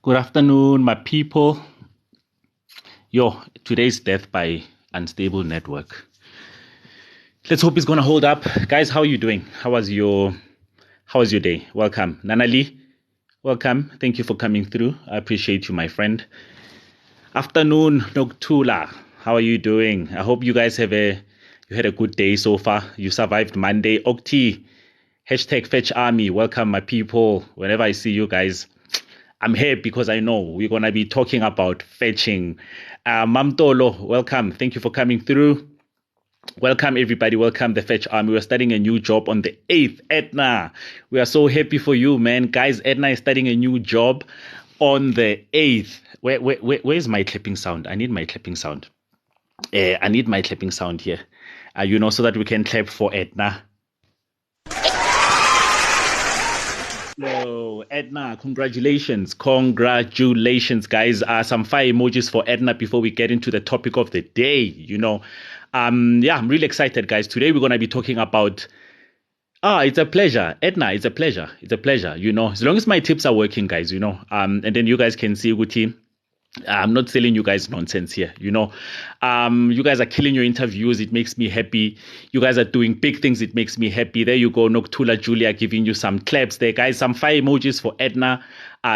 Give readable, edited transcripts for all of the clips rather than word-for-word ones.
Good afternoon, my people. Yo, today's death by unstable network. Let's hope it's gonna hold up. Guys, how are you doing? How was your day? Welcome. Nanali, welcome. Thank you for coming through. I appreciate you, my friend. Afternoon, Noktula. How are you doing? I hope you guys you had a good day so far. You survived Monday. Okti, hashtag fetch army. Welcome, my people. Whenever I see you guys, I'm here because I know we're going to be talking about fetching. Mamtolo, welcome. Thank you for coming through. Welcome, everybody. Welcome, the Fetch Army. We're starting a new job on the 8th. Edna, we are so happy for you, man. Guys, Edna is starting a new job on the 8th. Where's my clapping sound? I need my clapping sound. I need my clapping sound here. So that we can clap for Edna. Hello, Edna. Congratulations. Congratulations, guys. Some fire emojis for Edna before we get into the topic of the day. I'm really excited, guys. Today we're going to be talking about it's a pleasure. Edna, it's a pleasure. It's a pleasure, as long as my tips are working, guys, and then you guys can see Guti. I'm not telling you guys nonsense here. You guys are killing your interviews. It makes me happy. You guys are doing big things. It makes me happy. There you go. Noktula Julia giving you some claps there, guys. Some fire emojis for Edna.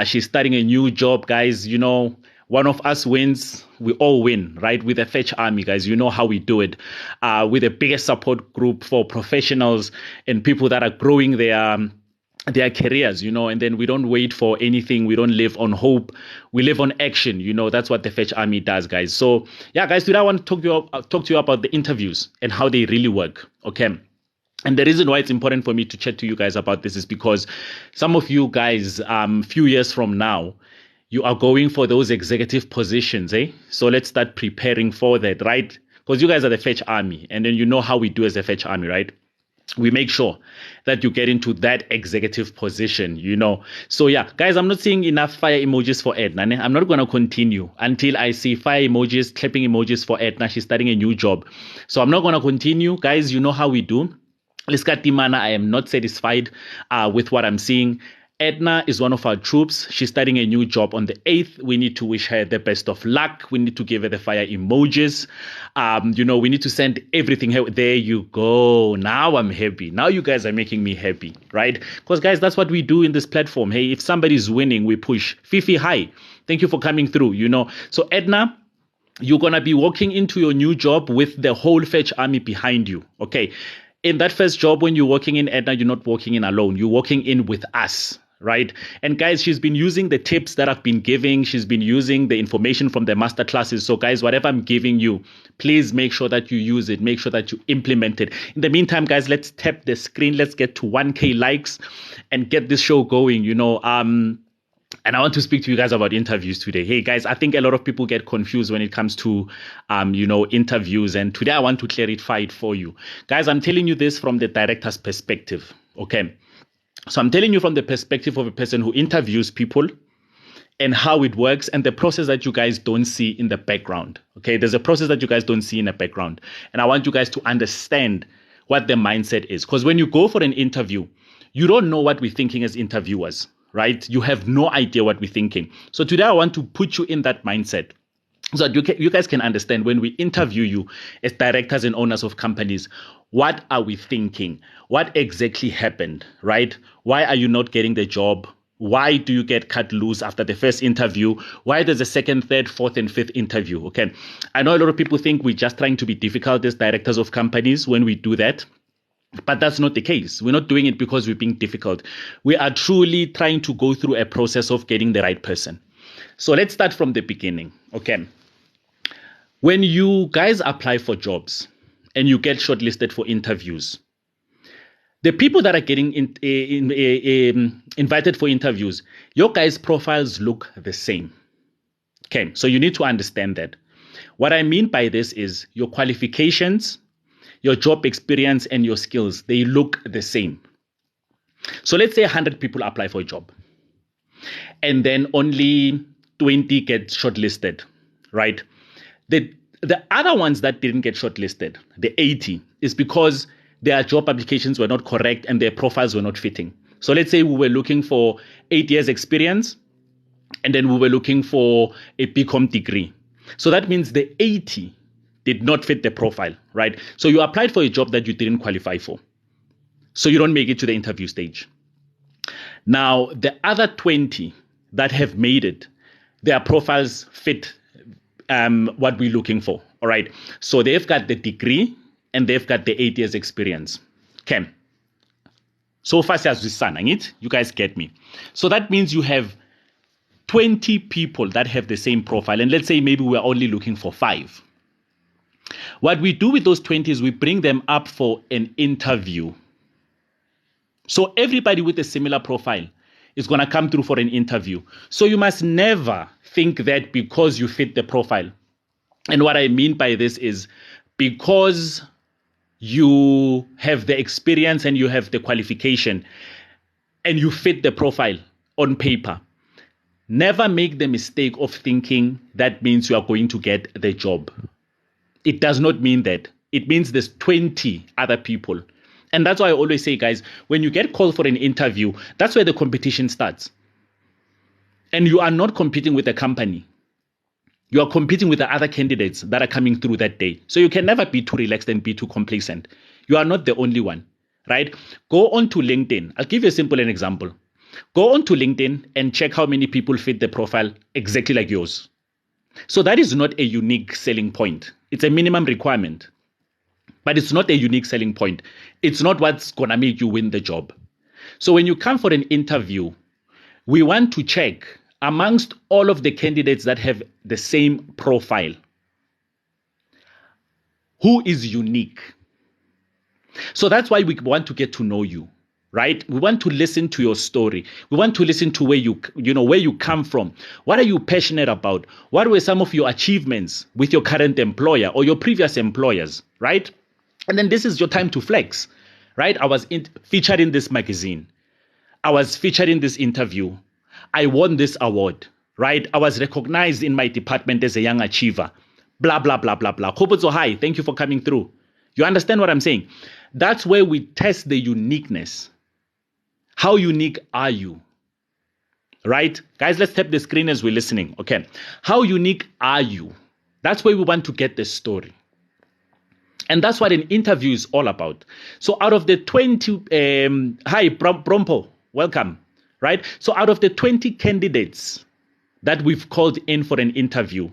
She's starting a new job, guys. One of us wins, we all win, right? With the Fetch Army, guys. You know how we do it. With the biggest support group for professionals and people that are growing their careers, and then we don't wait for anything. We don't live on hope. We live on action. That's what the Fetch Army does, guys. So yeah, guys, today I want to talk to you about the interviews and how they really work. Okay. And the reason why it's important for me to chat to you guys about this is because some of you guys, few years from now, you are going for those executive positions, eh? So let's start preparing for that, right? Because you guys are the Fetch Army, and then you know how we do as a Fetch Army, right? We make sure that you get into that executive position, So yeah, guys, I'm not seeing enough fire emojis for Edna. I'm not going to continue until I see fire emojis, clapping emojis for Edna. She's starting a new job. So I'm not going to continue. Guys, you know how we do. Liskatimana, I am not satisfied with what I'm seeing. Edna is one of our troops. She's starting a new job on the 8th. We need to wish her the best of luck. We need to give her the fire emojis. We need to send everything her. There you go. Now I'm happy. Now you guys are making me happy, right? Because guys, that's what we do in this platform. Hey, if somebody's winning, we push. Fifi, hi. Thank you for coming through, So Edna, you're going to be walking into your new job with the whole Fetch Army behind you, okay? In that first job, when you're walking in, Edna, you're not walking in alone. You're walking in with us. Right. And guys, she's been using the tips that I've been giving. She's been using the information from the masterclasses. So guys, whatever I'm giving you, please make sure that you use it. Make sure that you implement it. In the meantime, guys, let's tap the screen. Let's get to 1K likes and get this show going, And I want to speak to you guys about interviews today. Hey, guys, I think a lot of people get confused when it comes to, interviews. And today I want to clarify it for you. Guys, I'm telling you this from the director's perspective. Okay. So I'm telling you from the perspective of a person who interviews people and how it works and the process that you guys don't see in the background. Okay, there's a process that you guys don't see in the background. And I want you guys to understand what the mindset is. Because when you go for an interview, you don't know what we're thinking as interviewers, right? You have no idea what we're thinking. So today I want to put you in that mindset, so that you guys can understand when we interview you as directors and owners of companies, what are we thinking? What exactly happened, right? Why are you not getting the job? Why do you get cut loose after the first interview? Why there's a second, third, fourth, and fifth interview? Okay. I know a lot of people think we're just trying to be difficult as directors of companies when we do that. But that's not the case. We're not doing it because we're being difficult. We are truly trying to go through a process of getting the right person. So let's start from the beginning. Okay. When you guys apply for jobs and you get shortlisted for interviews, the people that are getting invited for interviews, your guys' profiles look the same. Okay, so you need to understand that. What I mean by this is your qualifications, your job experience, and your skills, they look the same. So let's say 100 people apply for a job and then only 20 get shortlisted, right? The other ones that didn't get shortlisted, the 80, is because their job applications were not correct and their profiles were not fitting. So let's say we were looking for 8 years experience and then we were looking for a BCom degree. So that means the 80 did not fit the profile, right? So you applied for a job that you didn't qualify for. So you don't make it to the interview stage. Now, the other 20 that have made it, their profiles fit what we're looking for, all right? So they've got the degree and they've got the 8 years experience. Okay. So far, you guys get me. So that means you have 20 people that have the same profile. And let's say maybe we're only looking for 5. What we do with those 20 is we bring them up for an interview. So everybody with a similar profile is going to come through for an interview. So you must never think that because you fit the profile. And what I mean by this is because you have the experience and you have the qualification and you fit the profile on paper, never make the mistake of thinking that means you are going to get the job. It does not mean that. It means there's 20 other people. And that's why I always say, guys, when you get called for an interview, that's where the competition starts. And you are not competing with the company. You are competing with the other candidates that are coming through that day. So you can never be too relaxed and be too complacent. You are not the only one, right? Go on to LinkedIn. I'll give you a simple example. Go on to LinkedIn and check how many people fit the profile exactly like yours. So that is not a unique selling point. It's a minimum requirement. But it's not a unique selling point. It's not what's going to make you win the job. So when you come for an interview, we want to check amongst all of the candidates that have the same profile, who is unique. So that's why we want to get to know you, right? We want to listen to your story. We want to listen to where where you come from. What are you passionate about? What were some of your achievements with your current employer or your previous employers, right? And then this is your time to flex, right? I was featured in this magazine. I was featured in this interview. I won this award, right? I was recognized in my department as a young achiever. Blah, blah, blah, blah, blah. Kobotso, hi, thank you for coming through. You understand what I'm saying? That's where we test the uniqueness. How unique are you? Right? Guys, let's tap the screen as we're listening. Okay. How unique are you? That's where we want to get the story. And that's what an interview is all about. So out of the 20, hi, Brompo, welcome, right? So out of the 20 candidates that we've called in for an interview,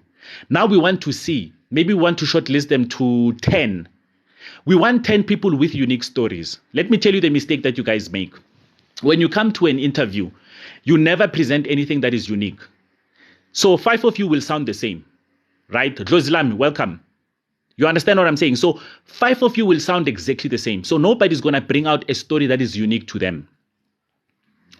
now we want to see, maybe we want to shortlist them to 10. We want 10 people with unique stories. Let me tell you the mistake that you guys make. When you come to an interview, you never present anything that is unique. So 5 of you will sound the same, right? Dlozilami, welcome. You understand what I'm saying? So 5 of you will sound exactly the same. So nobody's going to bring out a story that is unique to them.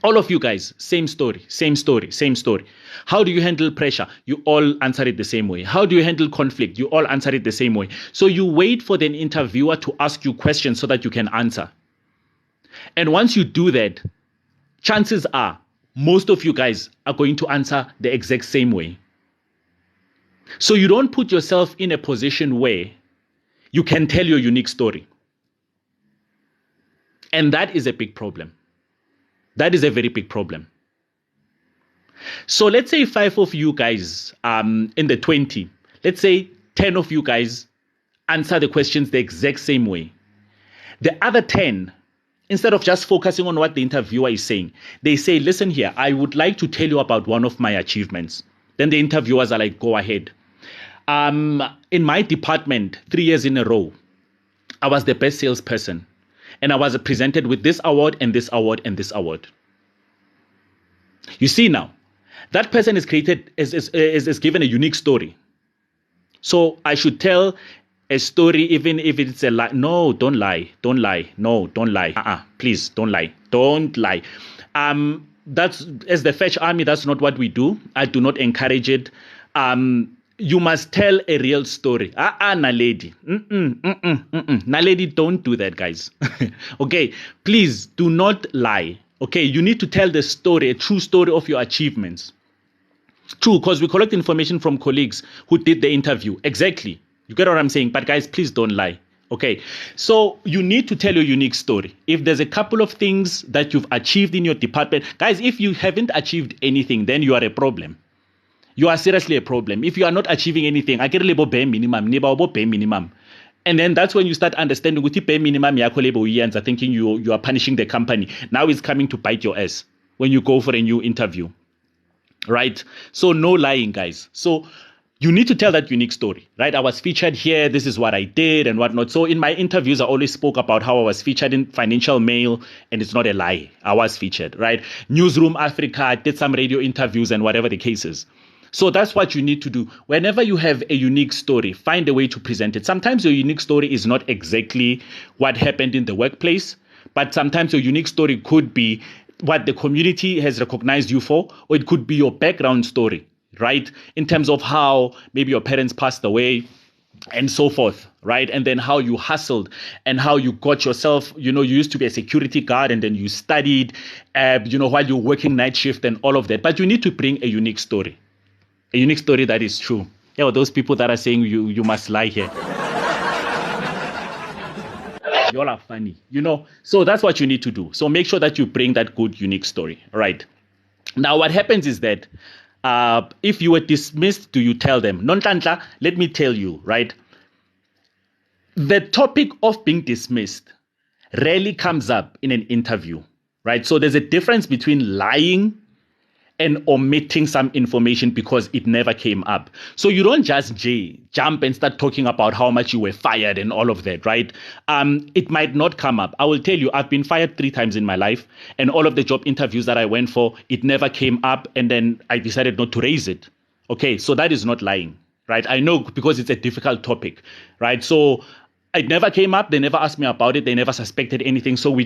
All of you guys, same story, same story, same story. How do you handle pressure? You all answer it the same way. How do you handle conflict? You all answer it the same way. So you wait for the interviewer to ask you questions so that you can answer. And once you do that, chances are most of you guys are going to answer the exact same way. So you don't put yourself in a position where you can tell your unique story. And that is a big problem. That is a very big problem. So let's say 5 of you guys in the 20, let's say 10 of you guys answer the questions the exact same way. The other 10, instead of just focusing on what the interviewer is saying, they say, listen here, I would like to tell you about one of my achievements. Then the interviewers are like, go ahead. In my department, 3 years in a row, I was the best salesperson. And I was presented with this award and this award and this award. You see now, that person is given a unique story. So I should tell a story even if it's a lie. No, don't lie. Don't lie. No, don't lie. Please, don't lie. Don't lie. That's, as the Fetch Army, that's not what we do. I do not encourage it. You must tell a real story. Naledi. Naledi, don't do that, guys. Okay, please do not lie. Okay, you need to tell the story, a true story of your achievements. True, because we collect information from colleagues who did the interview. Exactly. You get what I'm saying? But guys, please don't lie. Okay, so you need to tell your unique story. If there's a couple of things that you've achieved in your department, guys, if you haven't achieved anything, then you are a problem. You are seriously a problem. If you are not achieving anything, I get a label bare minimum, bare minimum. And then that's when you start understanding with the bare minimum, thinking you are punishing the company. Now it's coming to bite your ass when you go for a new interview. Right? So no lying, guys. So you need to tell that unique story, right? I was featured here. This is what I did and whatnot. So in my interviews, I always spoke about how I was featured in Financial Mail, and it's not a lie. I was featured, right? Newsroom Africa, I did some radio interviews and whatever the case is. So that's what you need to do. Whenever you have a unique story, find a way to present it. Sometimes your unique story is not exactly what happened in the workplace, but sometimes your unique story could be what the community has recognized you for, or it could be your background story, right? In terms of how maybe your parents passed away and so forth, right? And then how you hustled and how you got yourself, you used to be a security guard and then you studied, while you're working night shift and all of that. But you need to bring a unique story that is true. Yeah, those people that are saying you must lie here. Y'all are funny, So that's what you need to do. So make sure that you bring that good, unique story, right? Now, what happens is that if you were dismissed, do you tell them? Nontantla, let me tell you, right? The topic of being dismissed rarely comes up in an interview, right? So there's a difference between lying and omitting some information because it never came up. So you don't just jump and start talking about how much you were fired and all of that, right? It might not come up. I will tell you, I've been fired 3 times in my life, and all of the job interviews that I went for, it never came up, and then I decided not to raise it. Okay, so that is not lying, right? I know, because it's a difficult topic, right? So it never came up. They never asked me about it. They never suspected anything. So we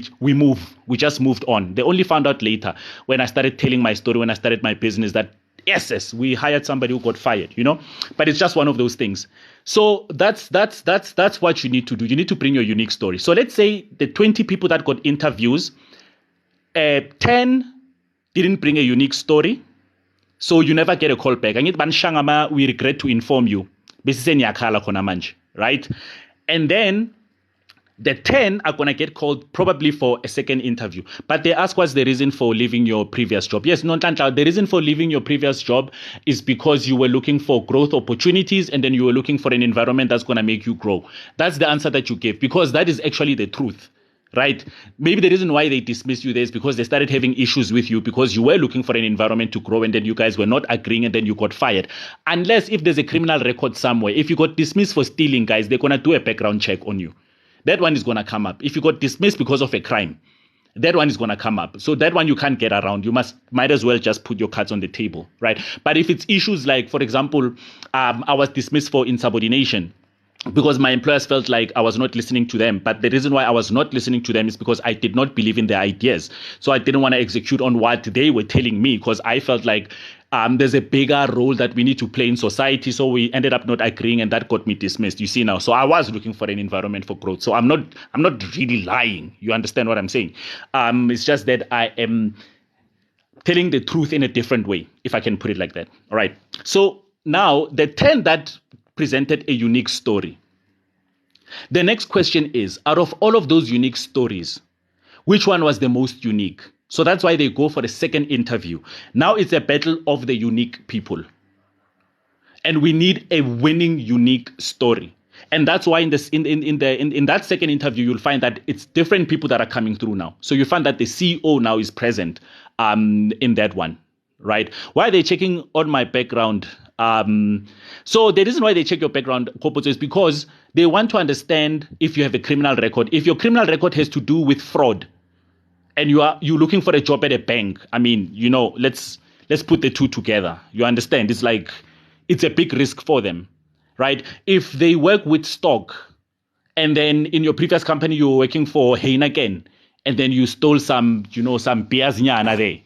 just moved on. They only found out later when I started telling my story, when I started my business, that yes, we hired somebody who got fired, But it's just one of those things. So that's what you need to do. You need to bring your unique story. So let's say the 20 people that got interviews, 10 didn't bring a unique story. So you never get a call back. We regret to inform you. Right? And then the 10 are going to get called probably for a second interview. But they ask, what's the reason for leaving your previous job? Yes, the reason for leaving your previous job is because you were looking for growth opportunities, and then you were looking for an environment that's going to make you grow. That's the answer that you gave, because that is actually the truth, right? Maybe the reason why they dismissed you there is because they started having issues with you because you were looking for an environment to grow, and then you guys were not agreeing, and then you got fired. Unless if there's a criminal record somewhere, if you got dismissed for stealing, guys, they're going to do a background check on you. That one is going to come up. If you got dismissed because of a crime, that one is going to come up. So that one you can't get around. You might as well just put your cards on the table, right? But if it's issues like, for example, I was dismissed for insubordination because my employers felt like I was not listening to them. But the reason why I was not listening to them is because I did not believe in their ideas. So I didn't want to execute on what they were telling me, because I felt like there's a bigger role that we need to play in society. So we ended up not agreeing, and that got me dismissed. You see now. So I was looking for an environment for growth. So I'm not really lying. You understand what I'm saying? It's just that I am telling the truth in a different way, if I can put it like that. All right. So now the 10 that presented a unique story. The next question is, out of all of those unique stories, which one was the most unique? So that's why they go for the second interview. Now it's a battle of the unique people. And we need a winning unique story. And that's why in that second interview, you'll find that it's different people that are coming through now. So you find that the CEO now is present in that one, right? Why are they checking on my background? So the reason why they check your background, Kopoto, is because they want to understand if you have a criminal record. If your criminal record has to do with fraud, and you're looking for a job at a bank, I mean, let's put the two together. You understand? It's like, it's a big risk for them, right? If they work with stock, and then in your previous company you were working for Heineken, and then you stole some beers nyana there.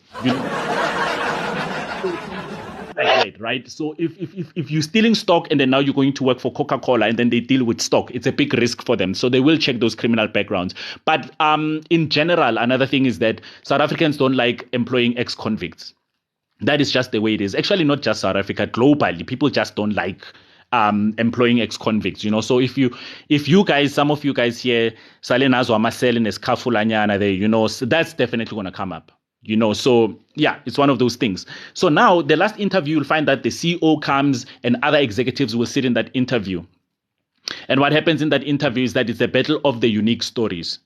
Right? So if you're stealing stock and then now you're going to work for Coca-Cola and then they deal with stock, it's a big risk for them. So they will check those criminal backgrounds. But in general, another thing is that South Africans don't like employing ex-convicts. That is just the way it is. Actually, not just South Africa, globally, people just don't like employing ex-convicts, so if you guys, some of you guys here, Salenazo Amasel in Escafulanyana there, so that's definitely going to come up. So yeah, it's one of those things. So now the last interview, you'll find that the CEO comes and other executives will sit in that interview. And what happens in that interview is that it's a battle of the unique stories.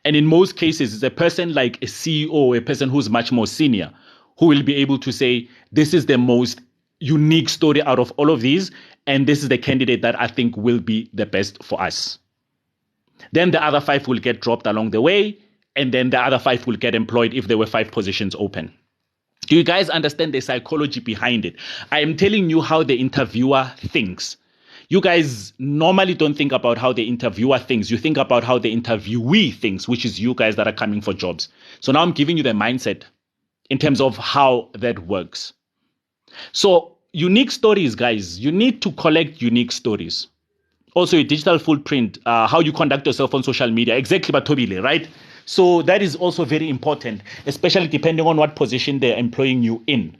And in most cases, it's a person like a CEO, a person who's much more senior, who will be able to say, this is the most unique story out of all of these, and this is the candidate that I think will be the best for us. Then the other 5 will get dropped along the way, and then the other 5 will get employed if there were 5 positions open. Do you guys understand the psychology behind it? I am telling you how the interviewer thinks. You guys normally don't think about how the interviewer thinks. You think about how the interviewee thinks, which is you guys that are coming for jobs. So now I'm giving you the mindset in terms of how that works. So unique stories, guys, you need to collect unique stories. Also, your digital footprint, how you conduct yourself on social media. Exactly, Batobile, right? So that is also very important, especially depending on what position they're employing you in.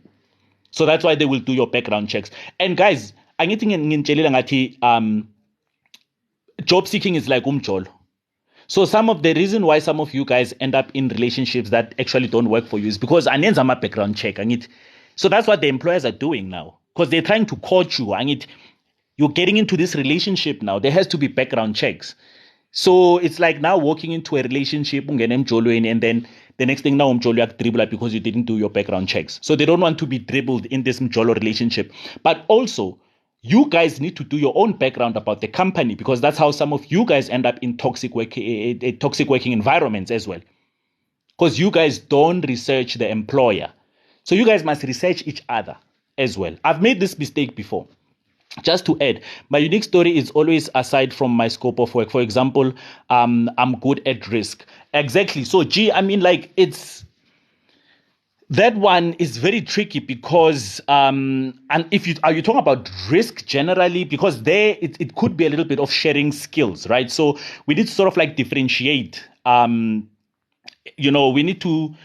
So that's why they will do your background checks. And guys, job seeking is like umjolo. So some of the reason why some of you guys end up in relationships that actually don't work for you is because anenza ama background check. So that's what the employers are doing now, because they're trying to coach you. You're getting into this relationship now. There has to be background checks. So it's like now walking into a relationship, and then the next thing now dribble because you didn't do your background checks. So they don't want to be dribbled in this mjolo relationship. But also, you guys need to do your own background about the company, because that's how some of you guys end up in toxic working environments as well. Because you guys don't research the employer. So you guys must research each other as well. I've made this mistake before. Just to add, my unique story is always aside from my scope of work. For example, I'm good at risk. Exactly. So, it's that one is very tricky because, and if you talking about risk generally, because there it could be a little bit of sharing skills, right? So we need to sort of like differentiate. We need to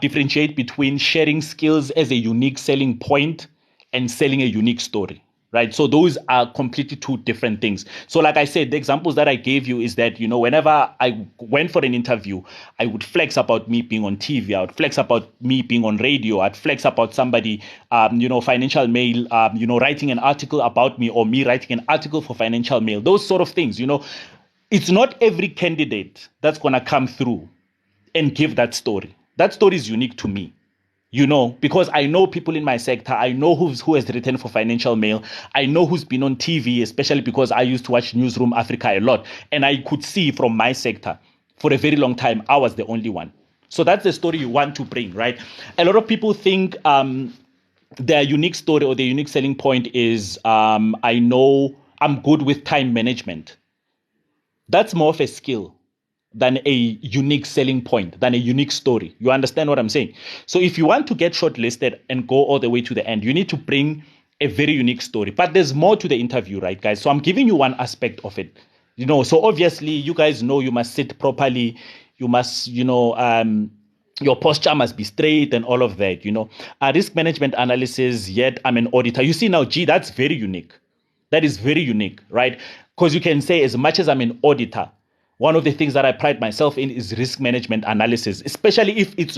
differentiate between sharing skills as a unique selling point and selling a unique story. Right. So those are completely 2 different things. So like I said, the examples that I gave you is that, whenever I went for an interview, I would flex about me being on TV. I would flex about me being on radio. I'd flex about somebody, Financial Mail, writing an article about me, or me writing an article for Financial Mail. Those sort of things, it's not every candidate that's going to come through and give that story. That story is unique to me. Because I know people in my sector. I know who has written for Financial Mail. I know who's been on TV, especially because I used to watch Newsroom Africa a lot. And I could see from my sector for a very long time, I was the only one. So that's the story you want to bring, right? A lot of people think their unique story or their unique selling point is, I know I'm good with time management. That's more of a skill than a unique selling point, than a unique story. You understand what I'm saying? So if you want to get shortlisted and go all the way to the end, you need to bring a very unique story. But there's more to the interview, right, guys? So I'm giving you one aspect of it. So obviously you guys know you must sit properly. You must, your posture must be straight and all of that, risk management analysis, yet I'm an auditor. You see now, that's very unique. That is very unique, right? Because you can say, as much as I'm an auditor, one of the things that I pride myself in is risk management analysis, especially if it's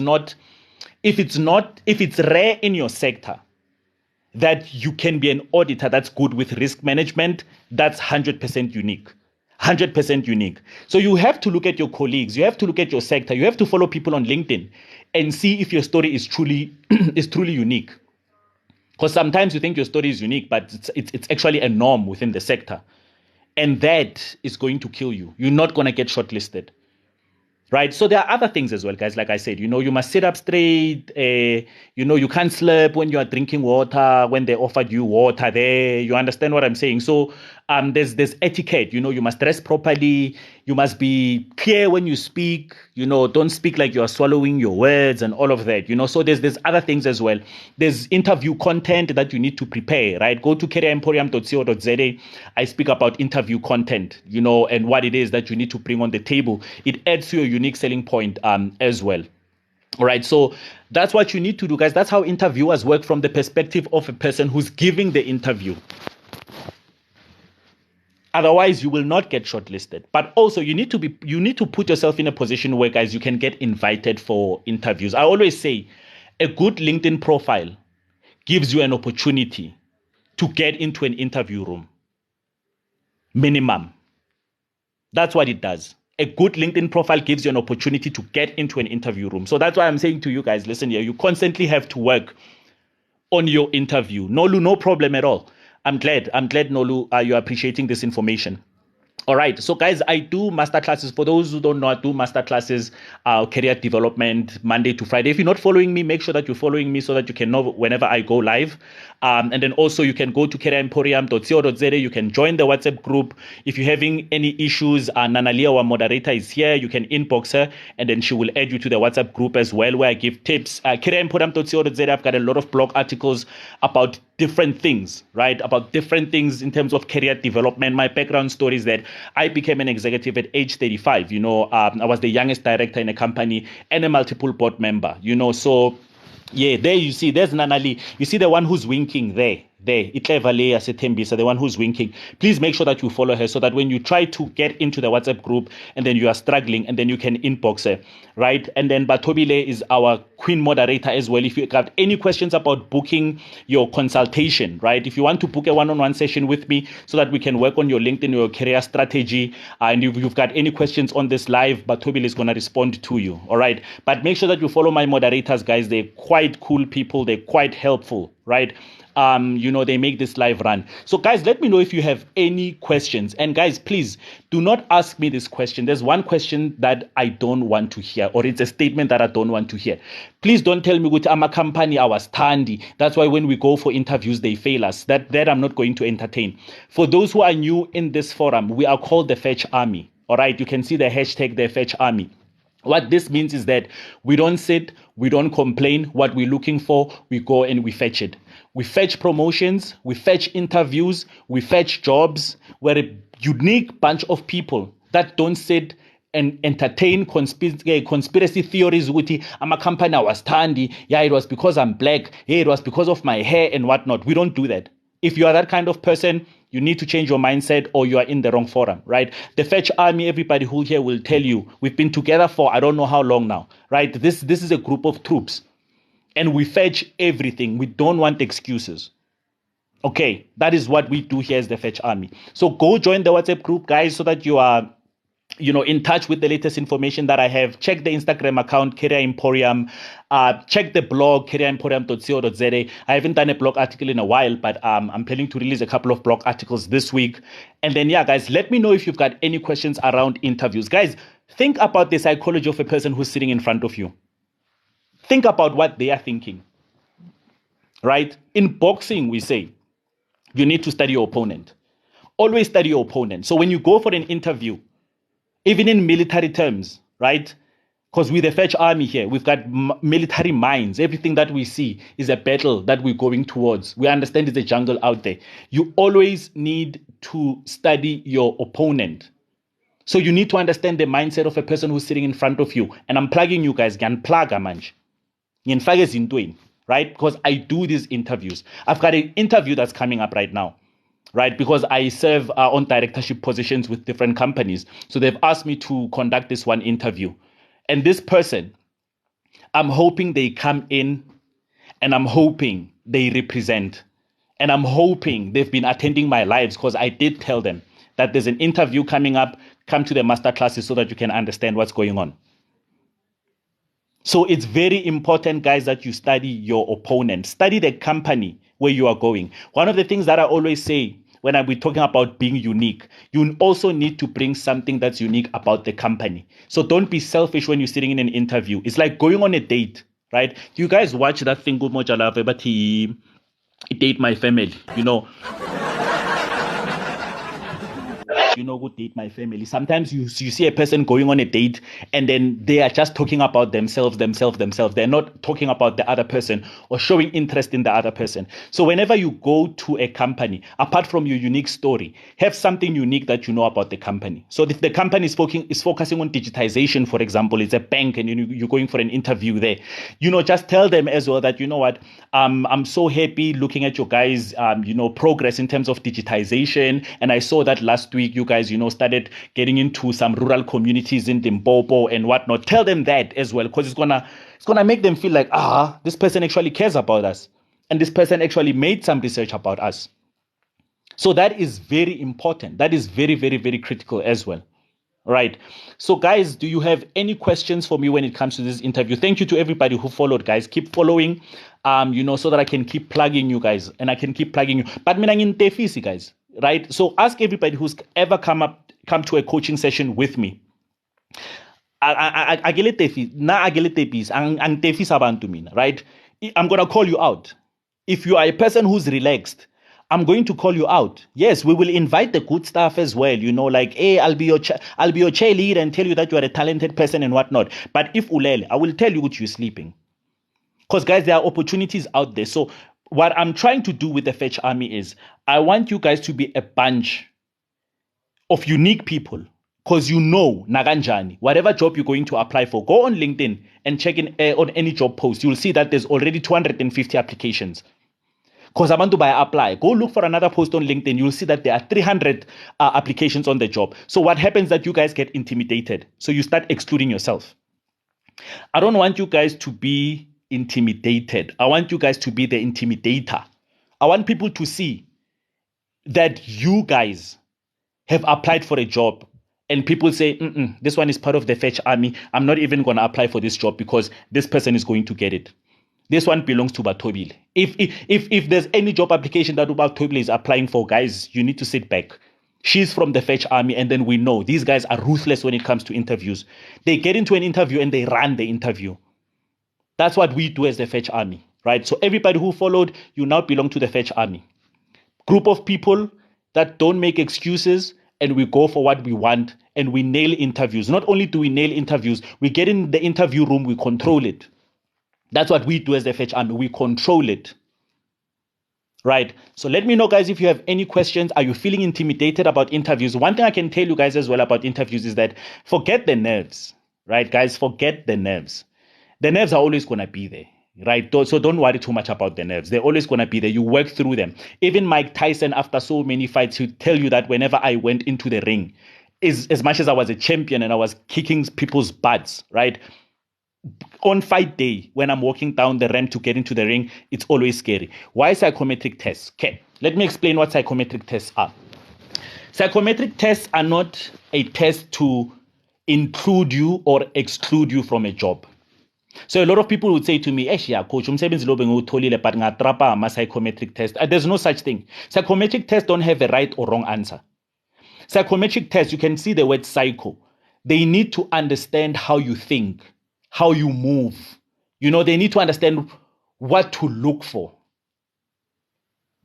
rare in your sector that you can be an auditor that's good with risk management. That's 100% unique. 100% unique. So you have to look at your colleagues, you have to look at your sector, you have to follow people on LinkedIn and see if your story is truly unique. Because sometimes you think your story is unique, but it's actually a norm within the sector. And that is going to kill you. You're not going to get shortlisted. Right? So there are other things as well, guys. Like I said, you must sit up straight. You can't slurp when you are drinking water, when they offered you water there. You understand what I'm saying? So there's etiquette. You must dress properly. You must be clear when you speak. Don't speak like you are swallowing your words and all of that. So there's other things as well. There's interview content that you need to prepare, right? Go to careeremporium.co.za. I speak about interview content, and what it is that you need to bring on the table. It adds to your unique selling point as well. All right, so that's what you need to do, guys. That's how interviewers work from the perspective of a person who's giving the interview. Otherwise, you will not get shortlisted. But also, you need to put yourself in a position where, guys, you can get invited for interviews. I always say, a good LinkedIn profile gives you an opportunity to get into an interview room. Minimum. That's what it does. A good LinkedIn profile gives you an opportunity to get into an interview room. So that's why I'm saying to you guys, listen here, you constantly have to work on your interview. Nolu, no problem at all. I'm glad, Nolu, you're appreciating this information. All right. So, guys, I do masterclasses. For those who don't know, I do masterclasses, career development, Monday to Friday. If you're not following me, make sure that you're following me so that you can know whenever I go live. And then also you can go to careeremporium.co.za. You can join the WhatsApp group. If you're having any issues, Nanalia, our moderator, is here. You can inbox her and then she will add you to the WhatsApp group as well, where I give tips. Careeremporium.co.za. I've got a lot of blog articles about different things, right? About different things in terms of career development. My background story is that I became an executive at age 35. I was the youngest director in a company and a multiple board member, so yeah, there you see, there's Nanali. You see the one who's winking there. Itlevale Asetembisa, the one who's winking. Please make sure that you follow her so that when you try to get into the WhatsApp group and then you are struggling and then you can inbox her, right? And then Batobile is our queen moderator as well. If you have any questions about booking your consultation, right? If you want to book a one-on-one session with me so that we can work on your LinkedIn, your career strategy, and if you've got any questions on this live, Batobile is going to respond to you, all right? But make sure that you follow my moderators, guys. They're quite cool people. They're quite helpful, right? They make this live run. So guys, let me know if you have any questions. And guys, please do not ask me this question. There's one question that I don't want to hear, or it's a statement that I don't want to hear. Please don't tell me, I'm a company, I was tandy. That's why when we go for interviews, they fail us. That I'm not going to entertain. For those who are new in this forum, we are called the Fetch Army. All right, you can see the hashtag, the Fetch Army. What this means is that we don't sit, we don't complain. What we're looking for, we go and we fetch it. We fetch promotions, we fetch interviews, we fetch jobs. We're a unique bunch of people that don't sit and entertain conspiracy theories. I'm a company, I was tandy. Yeah, it was because I'm black. Yeah, it was because of my hair and whatnot. We don't do that. If you are that kind of person, you need to change your mindset or you are in the wrong forum, right? The Fetch Army, everybody who here will tell you, we've been together for I don't know how long now, right? This is a group of troops and we fetch everything. We don't want excuses. Okay, that is what we do here as the Fetch Army. So go join the WhatsApp group, guys, so that you are in touch with the latest information that I have. Check the Instagram account, Career Emporium. Check the blog, careeremporium.co.za. I haven't done a blog article in a while, but I'm planning to release a couple of blog articles this week. And then, yeah, guys, let me know if you've got any questions around interviews. Guys, think about the psychology of a person who's sitting in front of you. Think about what they are thinking, right? In boxing, we say, you need to study your opponent. Always study your opponent. So when you go for an interview, even in military terms, right? Because we're the Fetch Army here. We've got military minds. Everything that we see is a battle that we're going towards. We understand it's a jungle out there. You always need to study your opponent. So you need to understand the mindset of a person who's sitting in front of you. And I'm plugging you guys. Right? Because I do these interviews. I've got an interview that's coming up right now. Right, because I serve on directorship positions with different companies. So they've asked me to conduct this one interview. And this person, I'm hoping they come in and I'm hoping they represent. And I'm hoping they've been attending my lives because I did tell them that there's an interview coming up. Come to the masterclasses so that you can understand what's going on. So it's very important, guys, that you study your opponent. Study the company where you are going. One of the things that I always say when we're talking about being unique, you also need to bring something that's unique about the company. So don't be selfish when you're sitting in an interview. It's like going on a date, right? Do you guys watch that thing, but he date my family, go date my family. Sometimes you see a person going on a date and then they are just talking about themselves. They're not talking about the other person or showing interest in the other person. So whenever you go to a company, apart from your unique story, have something unique that you know about the company. So if the company is focusing on digitization, for example, it's a bank and you're going for an interview there, just tell them as well that, what, I'm so happy looking at your guys, progress in terms of digitization. And I saw that last week you guys, started getting into some rural communities in Limpopo and whatnot. Tell them that as well, because it's gonna make them feel like, this person actually cares about us. And this person actually made some research about us. So that is very important. That is very, very, very critical as well. Right. So, guys, do you have any questions for me when it comes to this interview? Thank you to everybody who followed, guys. Keep following, so that I can keep plugging you guys and I can keep plugging you. But mina ngintefisi, guys, right? So ask everybody who's ever come to a coaching session with me. Right? I'm gonna call you out. If you are a person who's relaxed, I'm going to call you out. Yes, we will invite the good stuff as well. Like, hey, I'll be your cheerleader and tell you that you are a talented person and whatnot. But if ulele, I will tell you what you're sleeping. Because guys, there are opportunities out there. So what I'm trying to do with the Fetch Army is I want you guys to be a bunch of unique people. Because naganjani, whatever job you're going to apply for, go on LinkedIn and check in on any job post. You'll see that there's already 250 applications. Because I'm going to apply. Go look for another post on LinkedIn. You'll see that there are 300 applications on the job. So what happens is that you guys get intimidated. So you start excluding yourself. I don't want you guys to be intimidated. I want you guys to be the intimidator. I want people to see that you guys have applied for a job and people say, this one is part of the Fetch Army. I'm not even going to apply for this job because this person is going to get it. This one belongs to Batobile. If there's any job application that Batobile is applying for, guys, you need to sit back. She's from the Fetch Army, and then we know these guys are ruthless when it comes to interviews. They get into an interview and they run the interview. That's what we do as the Fetch Army, right? So everybody who followed, you now belong to the Fetch Army. Group of people that don't make excuses, and we go for what we want, and we nail interviews. Not only do we nail interviews, we get in the interview room, we control it. That's what we do as the Fetch Army. We control it. Right? So let me know, guys, if you have any questions. Are you feeling intimidated about interviews? One thing I can tell you guys as well about interviews is that forget the nerves. Right, guys? Forget the nerves. The nerves are always going to be there. Right? So don't worry too much about the nerves. They're always going to be there. You work through them. Even Mike Tyson, after so many fights, he'll tell you that whenever I went into the ring, as much as I was a champion and I was kicking people's butts, right? On fight day, when I'm walking down the ramp to get into the ring, it's always scary. Why psychometric tests? Okay, let me explain what psychometric tests are. Psychometric tests are not a test to include you or exclude you from a job. So a lot of people would say to me, coach, psychometric test. There's no such thing. Psychometric tests don't have a right or wrong answer. Psychometric tests, you can see the word psycho. They need to understand how you think, how you move. They need to understand what to look for.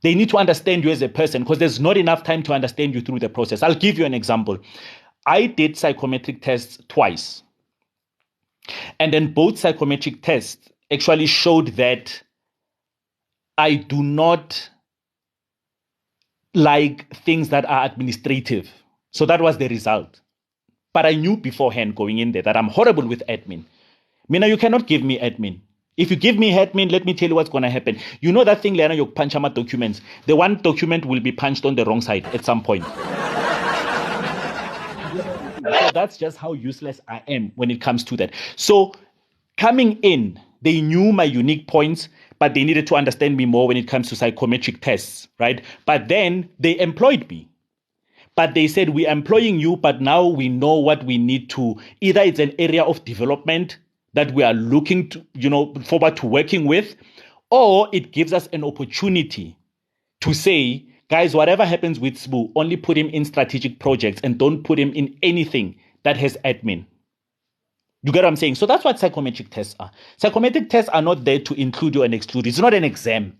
They need to understand you as a person because there's not enough time to understand you through the process. I'll give you an example. I did psychometric tests twice. And then both psychometric tests actually showed that I do not like things that are administrative. So that was the result. But I knew beforehand going in there that I'm horrible with admin. Mina, you cannot give me admin. If you give me admin, let me tell you what's going to happen. You know that thing, Lena, you punch my documents. The one document will be punched on the wrong side at some point. So that's just how useless I am when it comes to that. So coming in, they knew my unique points, but they needed to understand me more when it comes to psychometric tests, right? But then they employed me. But they said, we're employing you, but now we know what we need to, either it's an area of development that we are looking to, forward to working with, or it gives us an opportunity to say, guys, whatever happens with Sbu, only put him in strategic projects and don't put him in anything that has admin. You get what I'm saying? So that's what psychometric tests are. Psychometric tests are not there to include you and exclude you. It's not an exam.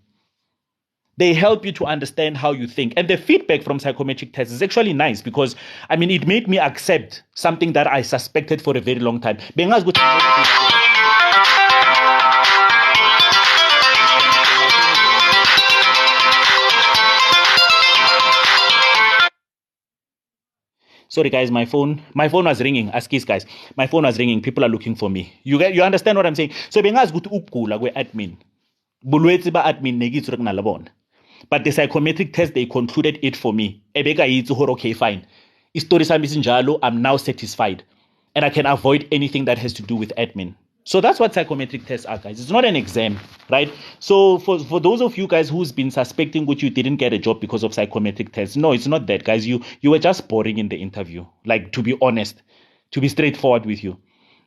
They help you to understand how you think. And the feedback from psychometric tests is actually nice because, I mean, it made me accept something that I suspected for a very long time. Sorry, guys, my phone was ringing. Askis, guys, my phone was ringing. People are looking for me. You understand what I'm saying? So, bengazi ukuthi ukugula kwe-admin, bulwetsi ba-admin negitso kunalabona. But the psychometric test, they concluded it for me. Okay, fine. I'm now satisfied. And I can avoid anything that has to do with admin. So that's what psychometric tests are, guys. It's not an exam, right? So for those of you guys who's been suspecting which you didn't get a job because of psychometric tests, no, it's not that, guys. You were just boring in the interview. Like, to be honest, to be straightforward with you.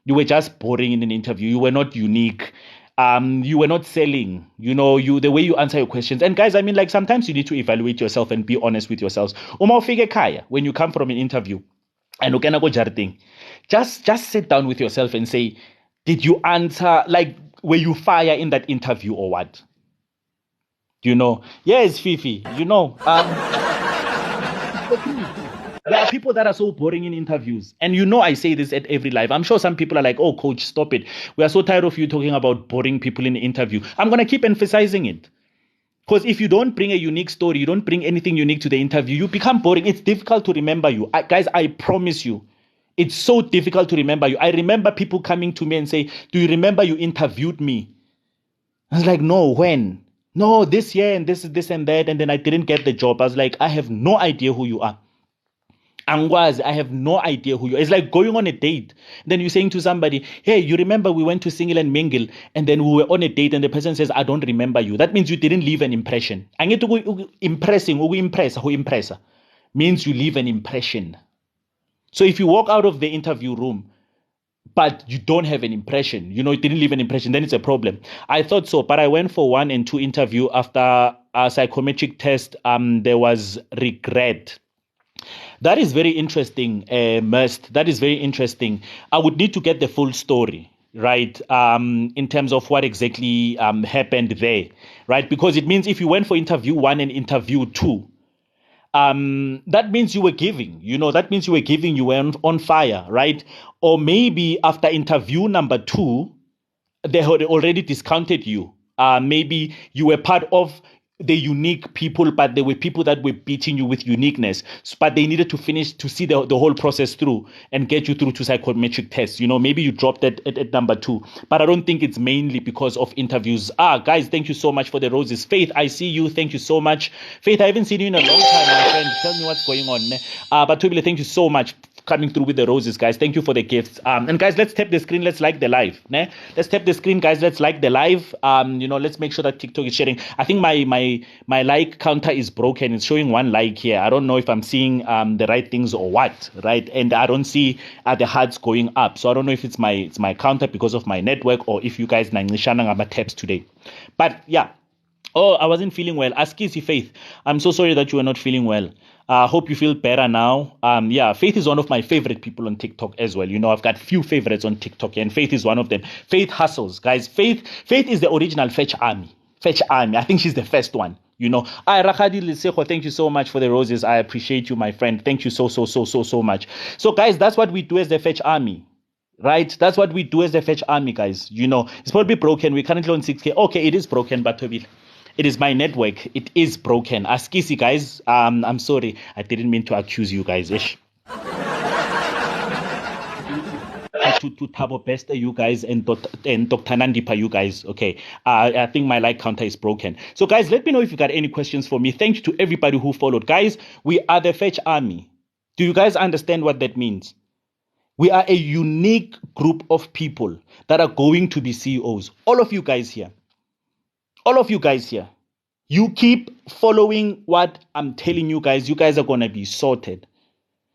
You were just boring in an interview. You were not unique. You were not selling, the way you answer your questions. And guys, I mean, like, sometimes you need to evaluate yourself and be honest with yourselves. When you come from an interview and you cannot go jarting, just sit down with yourself and say, did you answer, like, were you fire in that interview or what? Yes, Fifi, there are people that are so boring in interviews. And I say this at every live. I'm sure some people are like, oh, coach, stop it. We are so tired of you talking about boring people in the interview. I'm going to keep emphasizing it. Because if you don't bring a unique story, you don't bring anything unique to the interview, you become boring. It's difficult to remember you. Guys, I promise you, it's so difficult to remember you. I remember people coming to me and say, do you remember you interviewed me? I was like, no, when? No, this year and this and that. And then I didn't get the job. I was like, I have no idea who you are. Angwazi, I have no idea who you are. It's like going on a date. Then you're saying to somebody, hey, you remember we went to Single and Mingle and then we were on a date and the person says, I don't remember you. That means you didn't leave an impression. I need to go impressing, who impressa means you leave an impression. So if you walk out of the interview room, but you don't have an impression, you didn't leave an impression, then it's a problem. I thought so, but I went for 1 and 2 interview. After a psychometric test, there was regret. That is very interesting, Must. That is very interesting. I would need to get the full story, right? In terms of what exactly happened there, right? Because it means if you went for interview 1 and interview 2, that means you were giving, that means you were on fire, right? Or maybe after interview number 2, they had already discounted you. Maybe you were part of the unique people, but there were people that were beating you with uniqueness. But they needed to finish to see the whole process through and get you through to psychometric tests. Maybe you dropped at number 2. But I don't think it's mainly because of interviews. Guys, thank you so much for the roses. Faith, I see you. Thank you so much. Faith, I haven't seen you in a long time, my friend. Tell me what's going on. But Tobile, thank you so much coming through with the roses, guys. Thank you for the gifts. And guys, let's tap the screen. Let's like the live. Let's tap the screen, guys. Let's like the live. Let's make sure that TikTok is sharing. I think my like counter is broken. It's showing 1 like here. I don't know if I'm seeing the right things or what, right? And I don't see the hearts going up. So I don't know if it's my counter because of my network or if you guys nangishana taps today. But yeah. Oh, I wasn't feeling well. Askisi Faith, I'm so sorry that you are not feeling well. Hope you feel better now. Faith is one of my favorite people on TikTok as well. I've got few favorites on TikTok and Faith is one of them. Faith hustles, guys. Faith is the original Fetch Army. I think she's the first one. Rakadi Liseko, thank you so much for the roses. I appreciate you, my friend. Thank you so much. So, guys, that's what we do as the Fetch Army. Right? That's what we do as the Fetch Army, guys. It's probably broken. We're currently on 6K. Okay, it is broken, but it is my network. It is broken. Askisi, guys. I'm sorry. I didn't mean to accuse you guys. Ish. To Tabo Bester, you guys, and Dr. Nandipa, you guys. Okay. I think my like counter is broken. So, guys, let me know if you got any questions for me. Thank you to everybody who followed. Guys, we are the Fetch Army. Do you guys understand what that means? We are a unique group of people that are going to be CEOs. All of you guys here. You keep following what I'm telling you guys. You guys are going to be sorted.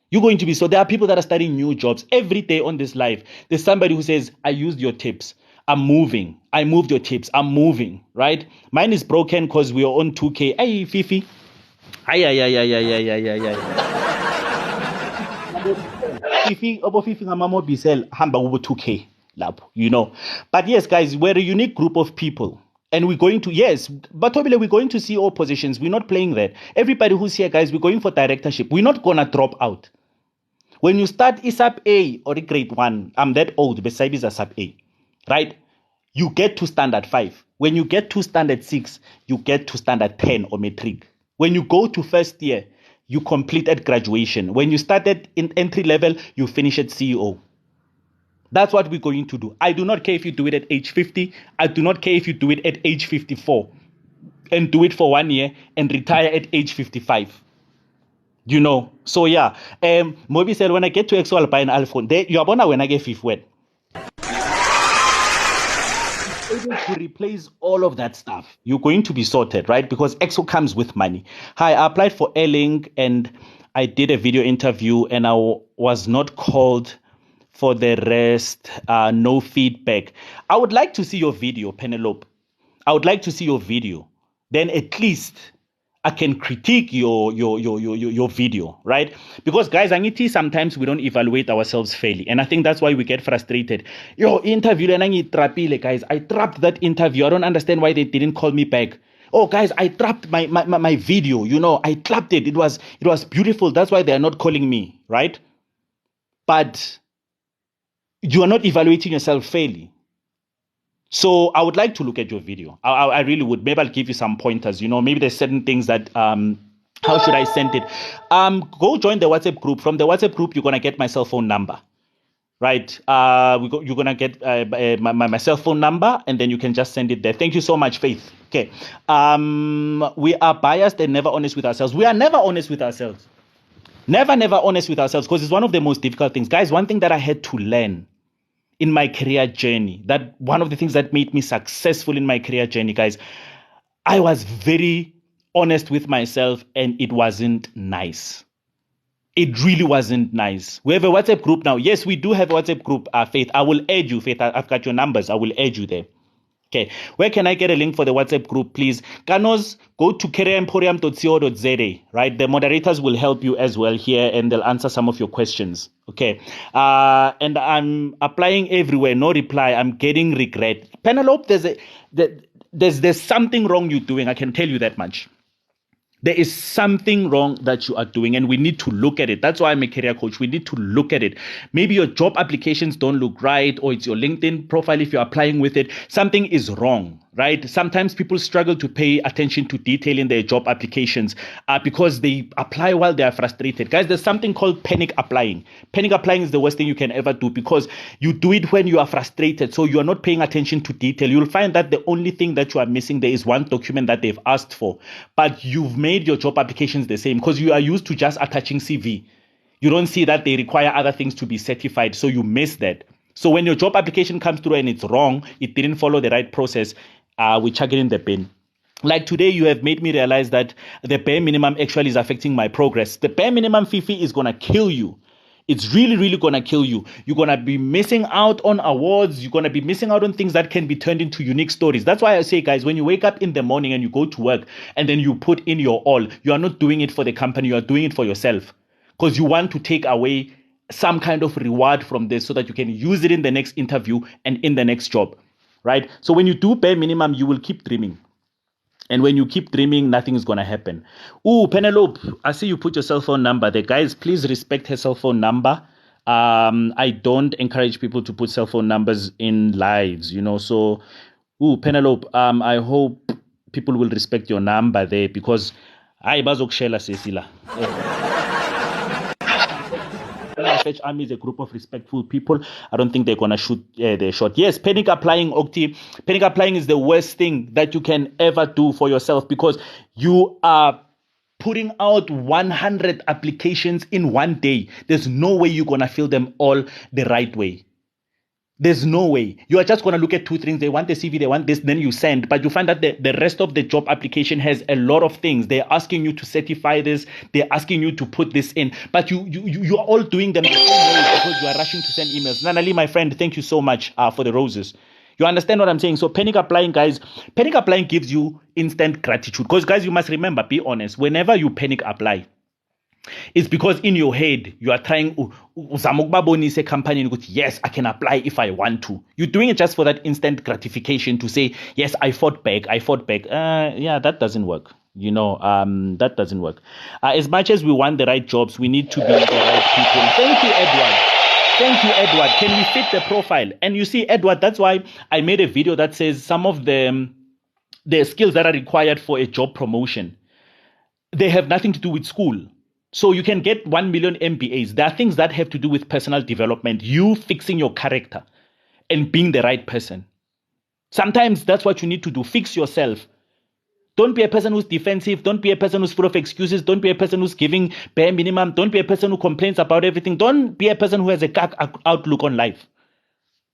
You're going to be sorted. There are people that are starting new jobs. Every day on this live, there's somebody who says, I used your tips. I'm moving. I moved your tips. I'm moving, right? Mine is broken because we are on 2K. Hey, Fifi. Fifi ngamamo bisel hamba 2K. But yes, guys, we're a unique group of people. And we're going to, yes, but Tobile, we're going to CEO positions. We're not playing that. Everybody who's here, guys, we're going for directorship. We're not going to drop out. When you start ISAP A or grade 1, I'm that old, besides is a sub A, right? You get to standard 5. When you get to standard 6, you get to standard 10 or matric. When you go to first year, you complete at graduation. When you started in entry level, you finish at CEO. That's what we're going to do. I do not care if you do it at age 50. I do not care if you do it at age 54 and do it for 1 year and retire at age 55. You know, so yeah. Moby said, when I get to EXO, I'll buy an iPhone. You are born when I get fifth word. Able to replace all of that stuff. You're going to be sorted, right? Because EXO comes with money. Hi, I applied for Airlink and I did a video interview and I was not called for the rest. No feedback. I would like to see your video, Penelope. I would like to see your video. Then at least I can critique your video, right? Because guys, sometimes we don't evaluate ourselves fairly. And I think that's why we get frustrated. Interview, guys. I trapped that interview. I don't understand why they didn't call me back. Oh, guys, I trapped my video. I trapped it. It was beautiful. That's why they're not calling me, right? But you are not evaluating yourself fairly. So I would like to look at your video. I really would. Maybe I'll give you some pointers. Maybe there's certain things that, how should I send it? Go join the WhatsApp group. From the WhatsApp group, you're going to get my cell phone number, right? You're going to get my cell phone number, and then you can just send it there. Thank you so much, Faith. Okay. We are biased and never honest with ourselves. We are never honest with ourselves. Never honest with ourselves, because it's one of the most difficult things. Guys, one thing that I had to learn in my career journey, that one of the things that made me successful in my career journey, guys, I was very honest with myself and it wasn't nice. It really wasn't nice. We have a WhatsApp group now. Yes, we do have a WhatsApp group, Faith. I will add you, Faith. I've got your numbers. I will add you there. Okay. Where can I get a link for the WhatsApp group, please? Kanos, go to careeremporium.co.za, right? The moderators will help you as well here and they'll answer some of your questions. Okay. And I'm applying everywhere. No reply. I'm getting regret. Penelope, there's something wrong you're doing. I can tell you that much. There is something wrong that you are doing and we need to look at it. That's why I'm a career coach. We need to look at it. Maybe your job applications don't look right, or it's your LinkedIn profile if you're applying with it. Something is wrong, right? Sometimes people struggle to pay attention to detail in their job applications because they apply while they are frustrated. Guys, there's something called panic applying. Panic applying is the worst thing you can ever do because you do it when you are frustrated. So you are not paying attention to detail. You'll find that the only thing that you are missing there is one document that they've asked for, but you've made your job applications the same because you are used to just attaching CV. You don't see that they require other things to be certified, so you miss that. So when your job application comes through and it's wrong, it didn't follow the right process, we chuck it in the bin. Like today, you have made me realize that the bare minimum actually is affecting my progress. The bare minimum fee is going to kill you. It's really, really going to kill you. You're going to be missing out on awards. You're going to be missing out on things that can be turned into unique stories. That's why I say, guys, when you wake up in the morning and you go to work and then you put in your all, you are not doing it for the company. You are doing it for yourself because you want to take away some kind of reward from this so that you can use it in the next interview and in the next job, right? So when you do bare minimum, you will keep dreaming. And when you keep dreaming, nothing is going to happen. Ooh, Penelope, I see you put your cell phone number there. Guys, please respect her cell phone number. I don't encourage people to put cell phone numbers in lives, So, Penelope, I hope people will respect your number there because I bazokshela Cecilia. Fetch Army is a group of respectful people. I don't think they're going to shoot their shot. Yes, panic applying, Okti. Panic applying is the worst thing that you can ever do for yourself because you are putting out 100 applications in one day. There's no way you're going to fill them all the right way. There's no way. You are just going to look at two things. They want the CV, they want this, then you send. But you find that the rest of the job application has a lot of things. They're asking you to certify this. They're asking you to put this in. But you are all doing them the same way because you are rushing to send emails. Nanali, my friend, thank you so much for the roses. You understand what I'm saying? So panic applying, guys, panic applying gives you instant gratitude. Because, guys, you must remember, be honest. Whenever you panic apply, It's because in your head, you are trying, uzama ukubabonisa ecompany ukuthi, yes, I can apply if I want to. You're doing it just for that instant gratification to say, yes, I fought back. Yeah, that doesn't work. That doesn't work. As much as we want the right jobs, we need to be the right people. Thank you, Edward. Thank you, Edward. Can we fit the profile? And you see, Edward, that's why I made a video that says some of the skills that are required for a job promotion, they have nothing to do with school. So you can get 1 million MBAs. There are things that have to do with personal development, you fixing your character and being the right person. Sometimes that's what you need to do. Fix yourself. Don't be a person who's defensive. Don't be a person who's full of excuses. Don't be a person who's giving bare minimum. Don't be a person who complains about everything. Don't be a person who has a gag outlook on life.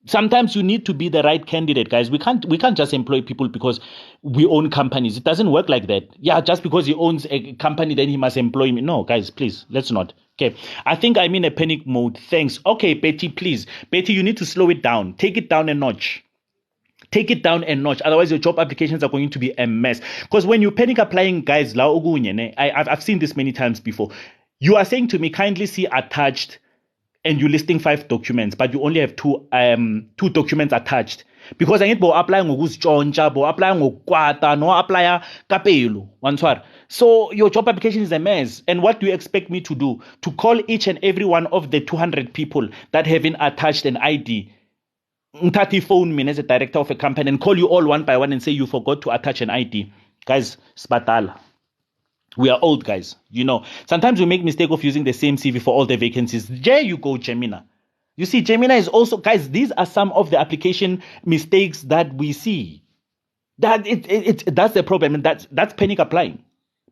Sometimes you need to be the right candidate, guys. We can't just employ people because we own companies. It doesn't work like that. Yeah, just because he owns a company, then he must employ me. No, guys, please, let's not. Okay, I think I'm in a panic mode. Thanks. Okay, Betty, please. Betty, you need to slow it down. Take it down a notch. Take it down a notch. Otherwise, your job applications are going to be a mess. Because when you panic applying, guys, I've seen this many times before. You are saying to me, kindly see attached, and you're listing 5 documents, but you only have two documents attached. Because I need to apply ngokuzitshontsha, bo apply ngokwata, no apply kapelo. So your job application is a mess. And what do you expect me to do? To call each and every one of the 200 people that haven't attached an ID? Ngithatha phone me as a director of a company and call you all one by one and say you forgot to attach an ID. Guys, spatala. We are old, guys. Sometimes we make mistake of using the same CV for all the vacancies. There you go, Gemina. You see, Gemina is also, guys, these are some of the application mistakes that we see. That's the problem. And that's panic applying.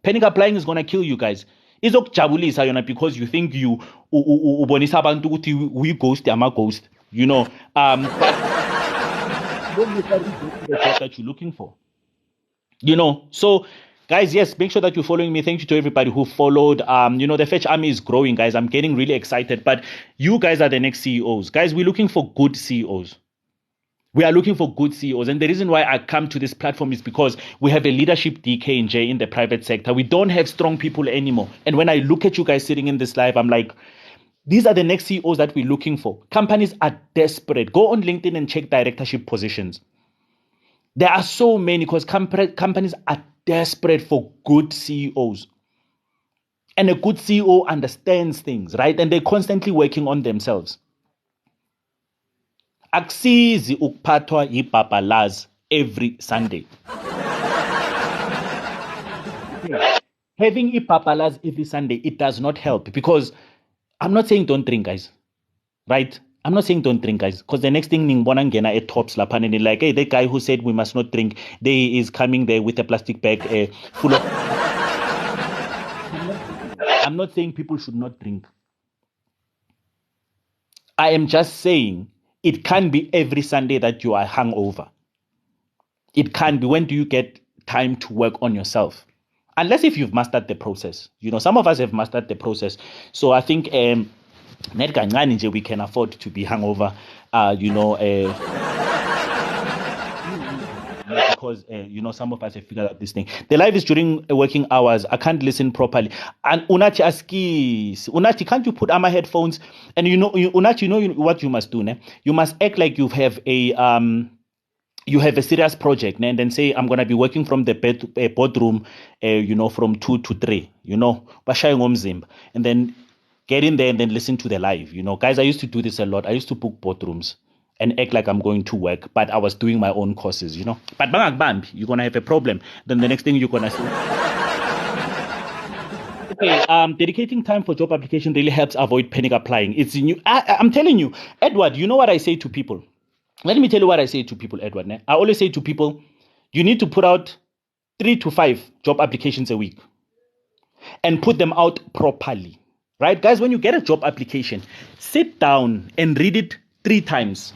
Panic applying is going to kill you, guys. Izokujabulisa yona because you think you ubonisa abantu ukuthi we ghost, I'm a ghost. But don't look at the job that you're looking for. So guys, yes, make sure that you're following me. Thank you to everybody who followed. The Fetch Army is growing, guys. I'm getting really excited. But you guys are the next CEOs. Guys, we're looking for good CEOs. We are looking for good CEOs. And the reason why I come to this platform is because we have a leadership decay in the private sector. We don't have strong people anymore. And when I look at you guys sitting in this live, I'm like, these are the next CEOs that we're looking for. Companies are desperate. Go on LinkedIn and check directorship positions. There are so many because companies are desperate for good CEOs. And a good CEO understands things, right? And they're constantly working on themselves. Akusizi ukuphathwa yibhabhalazi every Sunday. Having ibhabhalazi every Sunday, it does not help because I'm not saying don't drink, guys. Right? I'm not saying don't drink, guys, because the next thing ningibona ngena at Tops lapha and like, hey, that guy who said we must not drink, they is coming there with a plastic bag full of. I'm not saying people should not drink. I am just saying it can't be every Sunday that you are hungover. It can't be. When do you get time to work on yourself? Unless if you've mastered the process. Some of us have mastered the process. So I think net kancane we can afford to be hungover, because some of us have figured out this thing. The live is during working hours. I can't listen properly. And Unachi askis, Unachi, can't you put on my headphones? And Unachi, what you must do, ne? You must act like you have a serious project, ne? And then say, I'm gonna be working from the boardroom, from 2 to 3, and then get in there and then listen to the live. Guys, I used to do this a lot. I used to book boardrooms and act like I'm going to work, but I was doing my own courses, But bang, you're going to have a problem. Then the next thing you're going to say. Okay, dedicating time for job application really helps avoid panic applying. I'm telling you, Edward, you know what I say to people? Let me tell you what I say to people, Edward. I always say to people, you need to put out 3 to 5 job applications a week and put them out properly. Right, guys, when you get a job application, sit down and read it 3 times.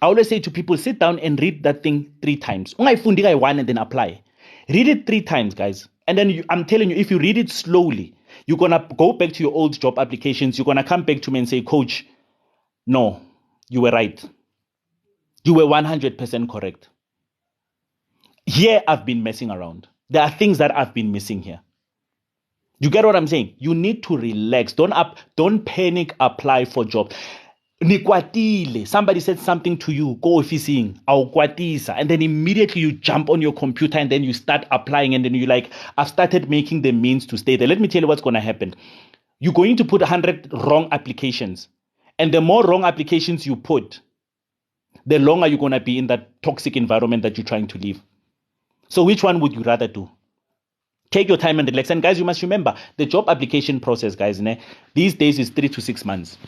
I always say to people, sit down and read that thing 3 times. Ungayifundika one and then apply. Read it 3 times, guys. And then I'm telling you, if you read it slowly, you're going to go back to your old job applications. You're going to come back to me and say, Coach, no, you were right. You were 100% correct. Here, I've been messing around. There are things that I've been missing here. You get what I'm saying? You need to relax. Don't panic, apply for job. Nikwatile. Somebody said something to you, go officing, awkwatisa, and then immediately you jump on your computer and then you start applying, and then you're like, I've started making the means to stay there. Let me tell you what's going to happen. You're going to put 100 wrong applications. And the more wrong applications you put, the longer you're going to be in that toxic environment that you're trying to live. So which one would you rather do? Take your time and relax. And guys, you must remember, the job application process, guys, these days is 3 to 6 months.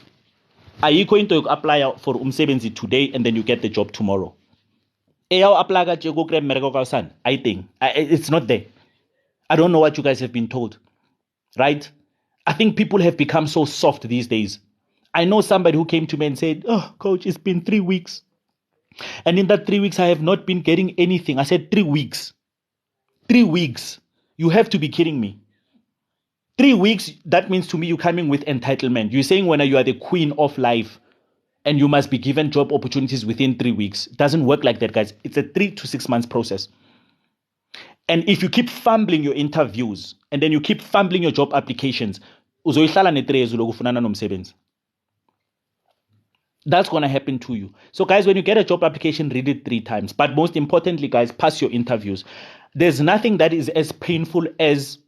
Are you going to apply for umsebenzi today and then you get the job tomorrow? I think it's not there. I don't know what you guys have been told, right? I think people have become so soft these days. I know somebody who came to me and said, oh, coach, it's been 3 weeks. And in that 3 weeks, I have not been getting anything. I said, 3 weeks. 3 weeks. You have to be kidding me. 3 weeks, that means to me you're coming with entitlement. You're saying when you are the queen of life and you must be given job opportunities within 3 weeks. It doesn't work like that, guys. It's a 3 to 6 months process. And if you keep fumbling your interviews and then you keep fumbling your job applications, that's going to happen to you. So guys, when you get a job application, read it 3 times. But most importantly, guys, pass your interviews. There's nothing that is as painful as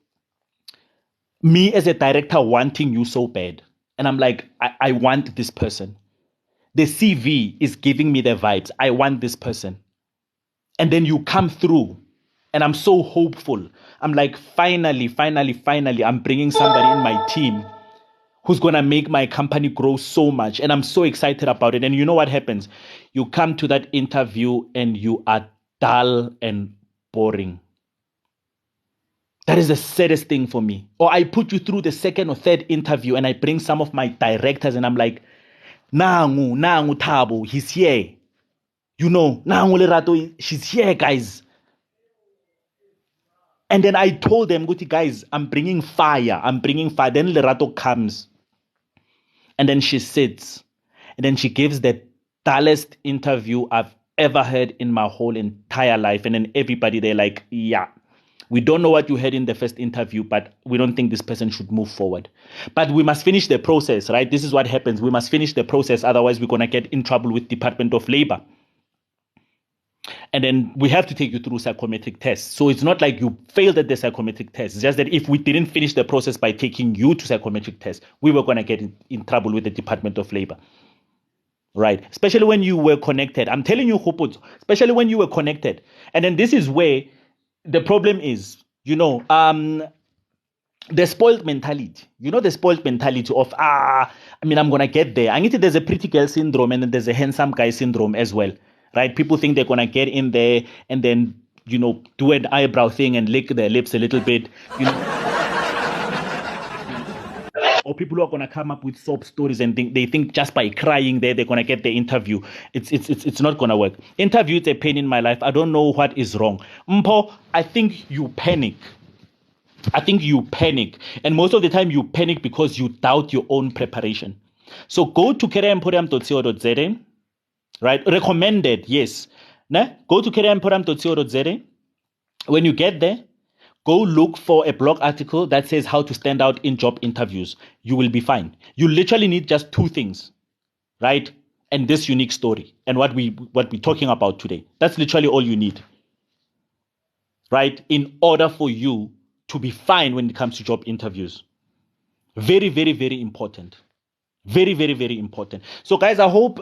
me as a director wanting you so bad. And I'm like, I want this person. The CV is giving me the vibes. I want this person. And then you come through and I'm so hopeful. I'm like, finally, I'm bringing somebody in my team who's going to make my company grow so much. And I'm so excited about it. And you know what happens? You come to that interview and you are dull and boring. That is the saddest thing for me. Or I put you through the second or third interview and I bring some of my directors and I'm like, Nangu Thabo, he's here. You know, Nangu Lerato, she's here, guys. And then I told them, guys, I'm bringing fire. Then Lerato comes. And then she sits. And then she gives the dullest interview I've ever heard in my whole entire life. And then everybody, they're like, yeah, we don't know what you heard in the first interview, but we don't think this person should move forward. But we must finish the process, right? This is what happens. We must finish the process. Otherwise, we're going to get in trouble with Department of Labor. And then we have to take you through psychometric tests. So it's not like you failed at the psychometric test. It's just that if we didn't finish the process by taking you to psychometric tests, we were going to get in trouble with the Department of Labor. Right? Especially when you were connected. I'm telling you, Huput, especially when you were connected. And then this is where the problem is, the spoiled mentality. The spoiled mentality of, I'm going to get there. I think there's a pretty girl syndrome and then there's a handsome guy syndrome as well. Right? People think they're going to get in there and then, do an eyebrow thing and lick their lips a little bit. Or people who are going to come up with sob stories and they think just by crying there, they're going to get the interview. It's not going to work. Interview is a pain in my life. I don't know what is wrong. Mpo, I think you panic. And most of the time you panic because you doubt your own preparation. So go to careeremporium.co.za. Right? Recommended, yes. Go to careeremporium.co.za. When you get there, go look for a blog article that says how to stand out in job interviews. You will be fine. You literally need just 2 things, right? And this unique story and what we're talking about today. That's literally all you need, right? In order for you to be fine when it comes to job interviews. Very, very, very important. Very, very, very important. So guys, I hope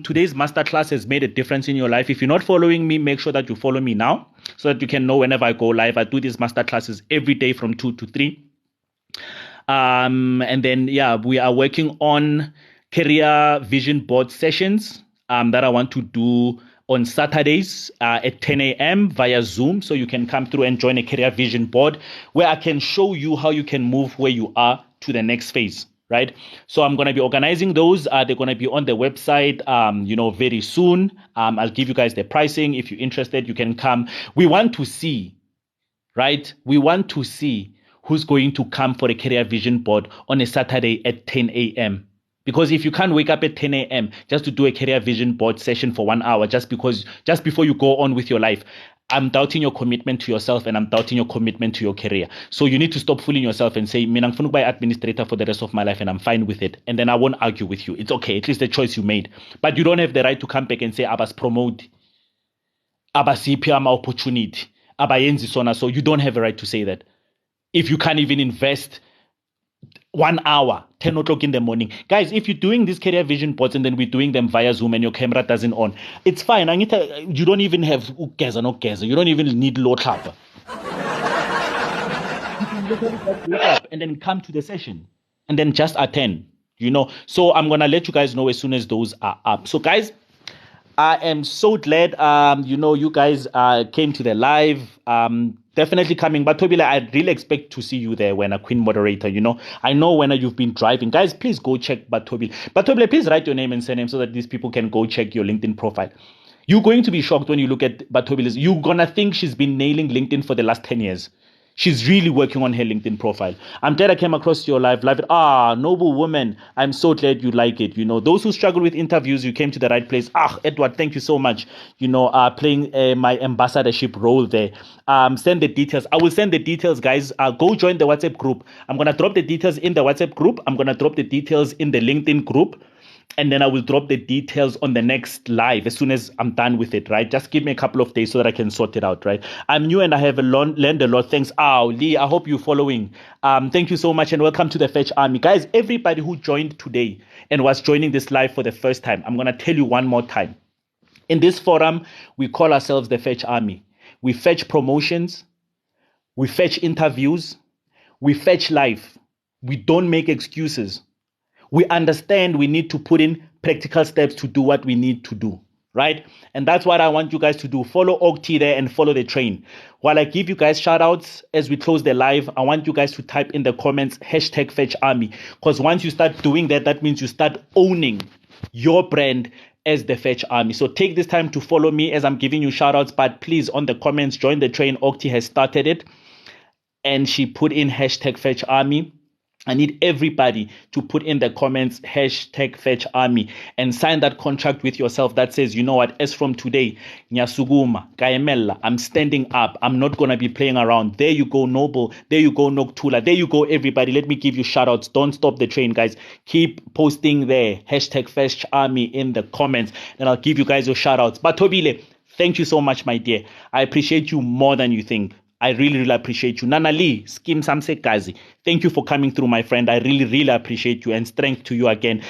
today's masterclass has made a difference in your life. If you're not following me, make sure that you follow me now so that you can know whenever I go live. I do these masterclasses every day from 2 to 3. And then, we are working on career vision board sessions that I want to do on Saturdays at 10 a.m. via Zoom. So you can come through and join a career vision board where I can show you how you can move where you are to the next phase. Right. So I'm going to be organizing those. They're going to be on the website, very soon. I'll give you guys the pricing. If you're interested, you can come. We want to see, right? We want to see who's going to come for a career vision board on a Saturday at 10 a.m. Because if you can't wake up at 10 a.m. just to do a career vision board session for 1 hour, just before you go on with your life, I'm doubting your commitment to yourself and I'm doubting your commitment to your career. So you need to stop fooling yourself and say, "Mina ngifuna ukuba administrator for the rest of my life and I'm fine with it." And then I won't argue with you. It's okay. At least the choice you made. But you don't have the right to come back and say, "Abas promote, abasiphi ama opportunity, abayenzi sona." So you don't have a right to say that. If you can't even invest 1 hour, 10 o'clock in the morning. Guys, if you're doing these career vision boards and then we're doing them via Zoom and your camera doesn't on, it's fine. You don't even have ugeza no geza. You don't even need low clap. You can literally just wake up and then come to the session and then just attend, So I'm going to let you guys know as soon as those are up. So guys, I am so glad, you guys came to the live. Definitely coming. But Tobile, I really expect to see you there when a queen moderator, I know when you've been driving. Guys, please go check Batobile. Batobile, please write your name and surname so that these people can go check your LinkedIn profile. You're going to be shocked when you look at Batobile. You're going to think she's been nailing LinkedIn for the last 10 years. She's really working on her LinkedIn profile. I'm glad I came across your live. Noble woman. I'm so glad you like it. Those who struggle with interviews, you came to the right place. Edward, thank you so much. Playing my ambassadorship role there. Send the details. I will send the details, guys. Go join the WhatsApp group. I'm going to drop the details in the WhatsApp group. I'm going to drop the details in the LinkedIn group. And then I will drop the details on the next live as soon as I'm done with it, right? Just give me a couple of days so that I can sort it out, right? I'm new and I have learned a lot. Thanks. Lee, I hope you're following. Thank you so much and welcome to the Fetch Army. Guys, everybody who joined today and was joining this live for the first time, I'm going to tell you one more time. In this forum, we call ourselves the Fetch Army. We fetch promotions. We fetch interviews. We fetch life. We don't make excuses. We understand we need to put in practical steps to do what we need to do, right? And that's what I want you guys to do. Follow Okti there and follow the train. While I give you guys shout outs as we close the live, I want you guys to type in the comments #FetchArmy. Because once you start doing that, that means you start owning your brand as the Fetch Army. So take this time to follow me as I'm giving you shout outs, but please on the comments, join the train. Okti has started it and she put in #FetchArmy. I need everybody to put in the comments #FetchArmy and sign that contract with yourself that says, you know what, as from today, Nyasuguma, Kaemela, I'm standing up. I'm not going to be playing around. There you go, Noble. There you go, Noktula. There you go, everybody. Let me give you shout outs. Don't stop the train, guys. Keep posting there, #FetchArmy in the comments, and I'll give you guys your shout outs. But Tobile, thank you so much, my dear. I appreciate you more than you think. I really, really appreciate you. Nana Lee, Skim Samsekazi, thank you for coming through, my friend. I really, really appreciate you and strength to you again.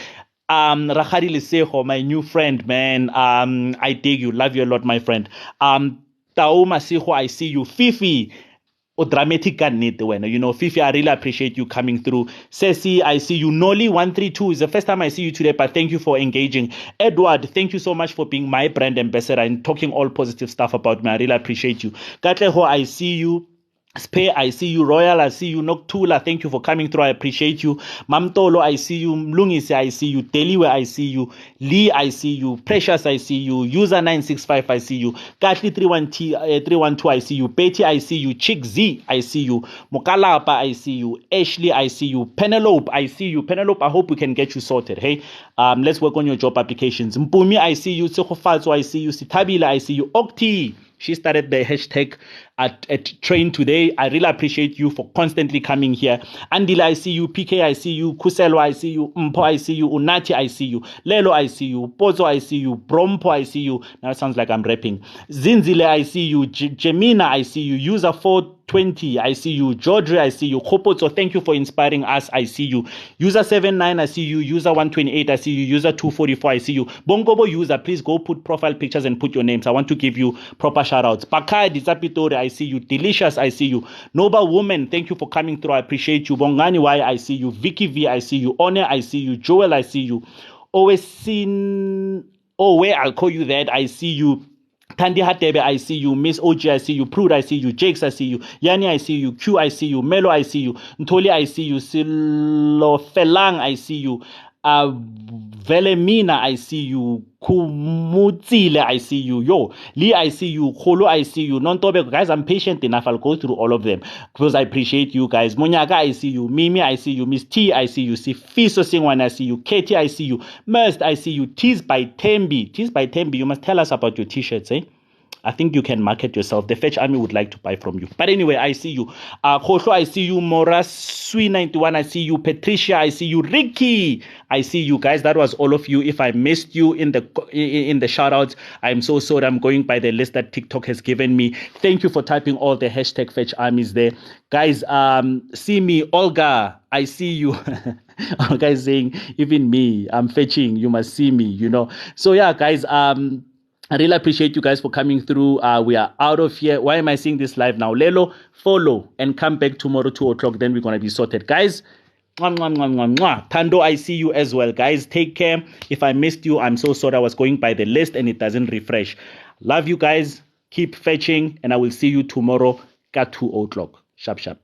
Rahari Lisejo, my new friend, man. I dig you. Love you a lot, my friend. Tauma Siho, I see you. Fifi. Dramatic Fifi, I really appreciate you coming through. Ceci, I see you. Noli132 is the first time I see you today, but thank you for engaging. Edward, thank you so much for being my brand ambassador and talking all positive stuff about me. I really appreciate you. Katleho, I see you. Spare, I see you. Royal, I see you. Noktula, thank you for coming through. I appreciate you. Mamtolo, I see you. Mlungise, I see you. Deliwe, I see you. Lee, I see you. Precious, I see you. User 965, I see you. Katli 312, I see you. Betty, I see you. Chick Z, I see you. Mokalapa, I see you. Ashley, I see you. Penelope, I see you. Penelope, I hope we can get you sorted. Hey, let's work on your job applications. Mpumi, I see you. Tsekhofalso, I see you. Sitabila, I see you. Okti, she started the hashtag at train today. I really appreciate you for constantly coming here. Andila, I see you. PK, I see you. Kuselo, I see you. Mpo, I see you. Unati, I see you. Lelo, I see you. Pozo, I see you. Brompo, I see you. Now it sounds like I'm rapping. Zinzile, I see you. Jemina, I see you. User 420, I see you. Jodri, I see you. Kopoto, thank you for inspiring us. I see you. User 79, I see you. User 128, I see you. User 244, I see you. Bongobo user, please go put profile pictures and put your names. I want to give you proper shout outs. Pakai Disapitori, I see you. Delicious, I see you. Noble woman, thank you for coming through. I appreciate you. Bongani Y, I see you. Vicky V, I see you. One, I see you. Joel, I see you. Always seen. Oh, where I'll call you that. I see you. Kandi Hatebe, I see you. Miss OG, I see you. Prude, I see you. Jakes, I see you. Yani, I see you. Q, I see you. Melo, I see you. Ntoli, I see you. Silo Felang, I see you. Velemina, I see you. Kumutzile, I see you. Yo, Lee, I see you. Kholo, I see you. Nontobe, guys, I'm patient enough. I'll go through all of them because I appreciate you guys. Monyaga, I see you. Mimi, I see you. Miss T, I see you. Sifiso Singwan, I see you. Katie, I see you. Must, I see you. Tees by Tembi. Tees by Tembi, you must tell us about your t-shirts, eh? I think you can market yourself. The Fetch Army would like to buy from you. But anyway, I see you. Khoslo, I see you. Moras Sui91, I see you. Patricia, I see you. Ricky, I see you. Guys, that was all of you. If I missed you in the shout outs, I'm so sorry. I'm going by the list that TikTok has given me. Thank you for typing all the hashtag Fetch Armies there. Guys, see me. Olga, I see you. Olga is saying, even me, I'm fetching. You must see me, you know. So yeah, guys, I really appreciate you guys for coming through. We are out of here. Why am I seeing this live now? Lelo, follow and come back tomorrow 2 o'clock. Then we're going to be sorted. Guys, mwah, mwah, mwah, mwah, mwah. Tando, I see you as well. Guys, take care. If I missed you, I'm so sorry. I was going by the list and it doesn't refresh. Love you guys. Keep fetching. And I will see you tomorrow at 2 o'clock. Sharp, sharp.